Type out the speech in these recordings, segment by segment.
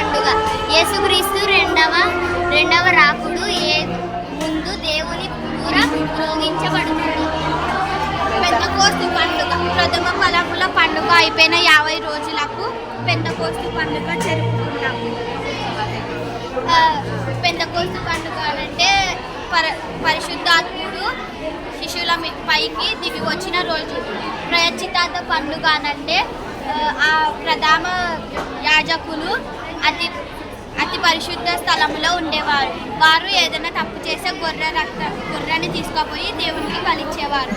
పండుగ. యేసుక్రీస్తు రెండవ రాకుడు ముందు దేవుని బూర మ్రోగించబడుతుంది. పెంతెకోస్తు పండుగ. ప్రథమ ఫలముల పండుగ అయిపోయిన 50 రోజులకు పెంతెకోస్తు పండుగ జరుపుకుంటాము. పెంతెకోస్తు పండుగ అంటే పరిశుద్ధాత్ముడు శిష్యుల పైకి దిగి వచ్చిన రోజు. ప్రయచితార్థ పండుగ అంటే ఆ ప్రధాన యాజకులు అతి పరిశుద్ధ స్థలంలో ఉండేవారు. వారు ఏదైనా తప్పు చేస్తే గొర్రెని తీసుకుపోయి దేవునికి బలిచ్చేవారు.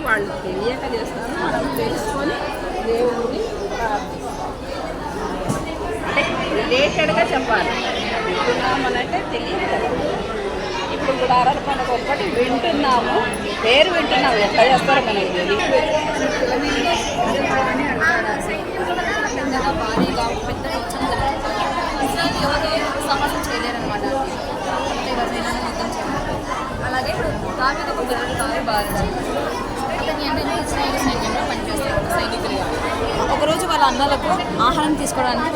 వాళ్ళు తెలియక చేస్తారు, మనం తెలుసుకొని దేవుడిని అంటే రిలేటెడ్గా చెప్పాలి. వింటున్నామనంటే తెలియదు. ఇప్పుడు కూడా అరల పండుగ ఒకటి వింటున్నాము, పేరు వింటున్నాము, ఎట్లా చేస్తారో మనకి తెలియదు. భారీగా పెద్ద సమస్య చేయలేరనమాట. యుద్ధం చేయాలి. అలాగే దావీదు ఒక గొర్రెలు బాగా అతని అంటే ఇశ్రాయేలు సైన్యంలో పనిచేస్తారు సైనికులు. ఒకరోజు వాళ్ళ అన్నలకు ఆహారం తీసుకోవడానికి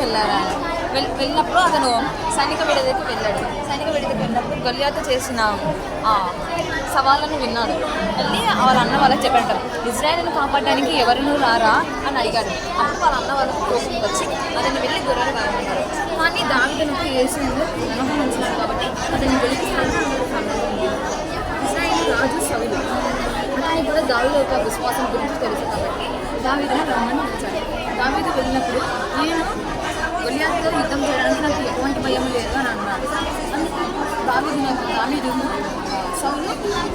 వెళ్ళినప్పుడు అతను సైనిక విడదకి వెళ్ళాడు. సైనిక విడదకి వెళ్ళినప్పుడు గొల్యాతు చేసిన సవాళ్ళను విన్నాడు. వెళ్ళి వాళ్ళ అన్న వాళ్ళకి చెప్పాడు, ఇజ్రాయేలును కాపాడడానికి ఎవరినూ రారా అని అడిగాడు. అప్పుడు వాళ్ళ అన్న వాళ్ళకి కోపం వచ్చి అతన్ని వెళ్ళి గొర్రెలు కాయమన్నారు. కానీ దావీదునకు యేసులో నమ్మకం ఉంచినాడు కాబట్టి అతన్ని గెలిపిస్తానని ఇజ్రాయేలు రాజు సౌలు. అతనికి కూడా దావీదు యొక్క విశ్వాసం గురించి తెలుసు కాబట్టి దావీదును రమ్మని పిలిచాడు. దావీదు వెళ్ళినప్పుడు నేను గొల్యాతుతో యుద్ధం చేయడానికి నాకు ఎటువంటి భయం లేదు అని అన్నాడు. దావీదు సౌలు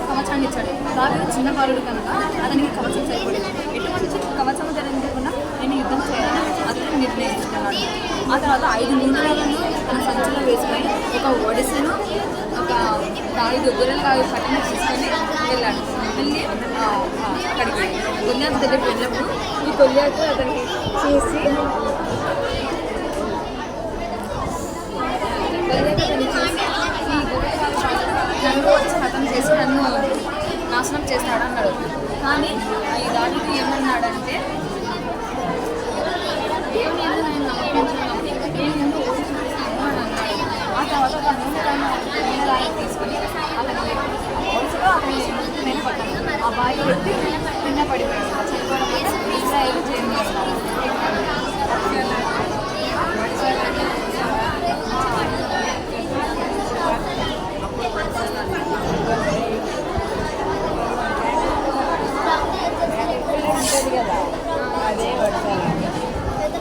కవచాన్ని ఇచ్చాడు. దావీదు చిన్నవారుడు కనుక అతనికి కవచం సరిపడేది. ఎటువంటి కవచం ధరించకుండా నేను యుద్ధం చేయాలని అతను నిర్ణయించుకున్నాడు. ఆ తర్వాత 5 నూనెలను తన సంచులో వేసుకొని ఒక ఒడిసెను ఒక 4 గొర్రెలు పట్టిన తీసుకొని వెళ్ళాడు. వెళ్ళి అక్కడికి గొల్యాతు దగ్గరికి వెళ్ళినప్పుడు ఈ గొల్యాతు అతనికి చూసి నన్ను వచ్చి హతం చేసి నన్ను నాశనం చేస్తాడు అన్నాడు. కానీ ఈ దావీదు ఏమన్నాడంటే దేవుని ఎందుకు నేను నమ్మకం నేను ఎందుకు ఓడిస్తాను అని అన్నాడు. ఆ తర్వాత నూనె తీసుకొని అతని ఒడిసలో అతని నేను పట్టాను. ఆ బాయి పెట్టి కింద పడిపోయాడు. చనిపోవడం ఇజ్రాయేలు జయం చేస్తారు. కదా అదే వర్షాలు.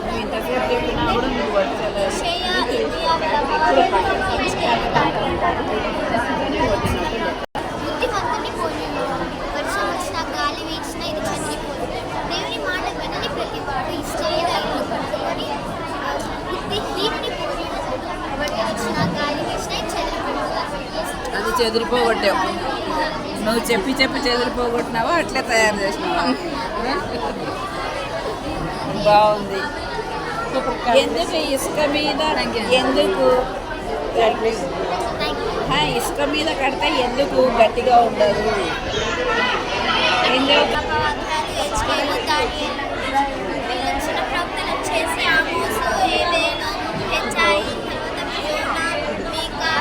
నువ్వు ఇంతసేపు చెప్పినా కూడా నువ్వు వర్షాలు బుద్ధిమంతుని పోలిన వర్షం వచ్చిన గాలి వీచిన ఇది చనిపోదు. దేవుని మాట వినని ప్రతివాడు ఇశ్రాయేలు పట్టుకొని బుద్ధిహీనుని పోలిన వడ్డీ వచ్చిన గాలి వీచిన ఇది చెదిరిపోతుంది. అది చెదిరిపోగొట్టావు. నువ్వు చెప్పి చెదిరిపోగొట్టినావా అట్లే తయారు చేసినావా? బాగుంది. ఎందుకు ఇసుక మీద ఎందుకు ఇసుక మీద కడితే ఎందుకు గట్టిగా ఉండదు? చేసి ఆమోసు ఏదేను హెచ్చాయి మీకా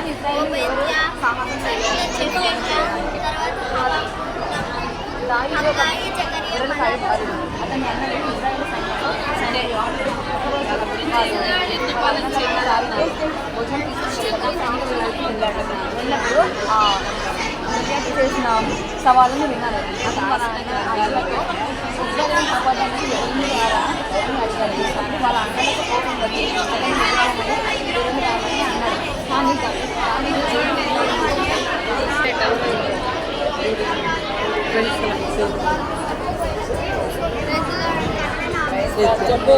చేసిన సవాళ్ళను విన్నాడు. వాళ్ళ అన్నలకు కోపం వచ్చి చెప్పు.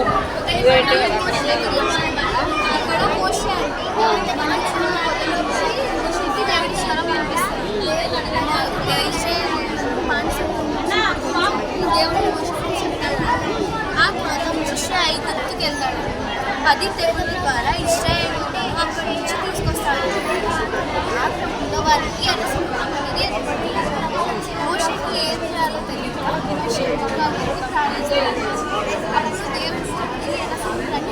10 తెగుల ద్వారా ఇశ్రాయేలు అక్కడి నుంచి తీసుకొస్తాడు. ఆ క్రమంలో వారికి అలసత్వం అనేది మోషేకు ఏం చేయాలో తెలియక ప్రార్థించారు. అప్పుడు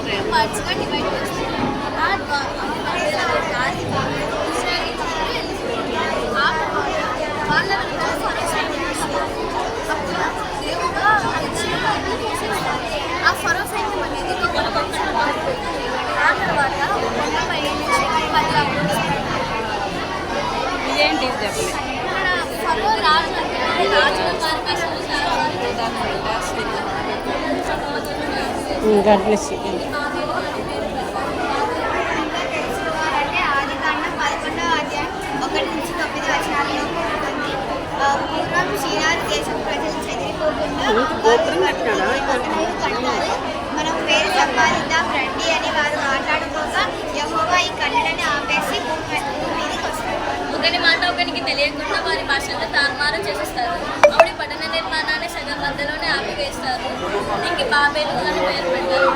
దేవుడు పార్ట్స్గా డివైడ్ చేస్తారు. ఆ దారి ఇశ్రాయేలు ఆ వాళ్ళ అప్పుడు దేవుడు ఆ ఫరో సైన్యం అనేది ఆ తర్వాత ఇదేంటి ఇది చెప్పలేదు. ఇక్కడ ఫరో రాజు అంటే రాజు అంటే ఆది కాండం 11వ అధ్యాయం 1-9 వచనాలలో ఉంటుంది. పూర్వం షీనారు దేశం ప్రజలు చెదిరిపోకుండా కట్టారు. మనం పేరు సంపాదిద్దాం రండి అని వారు మాట్లాడుకోగా యెహోవా ఈ కట్టడని ఆపేసి భూమి మీదకి వస్తారు. ఒకని మాట ఒకనికి తెలియకుండా వారి భాషల్లో తారుమారు చేసేస్తారు. ఆవిడ పట్టణ నిర్మాణాన్ని సగం మధ్యలోనే ఆపివేస్తారు. ఇంక బాబేలు అని పేరు పెట్టారు.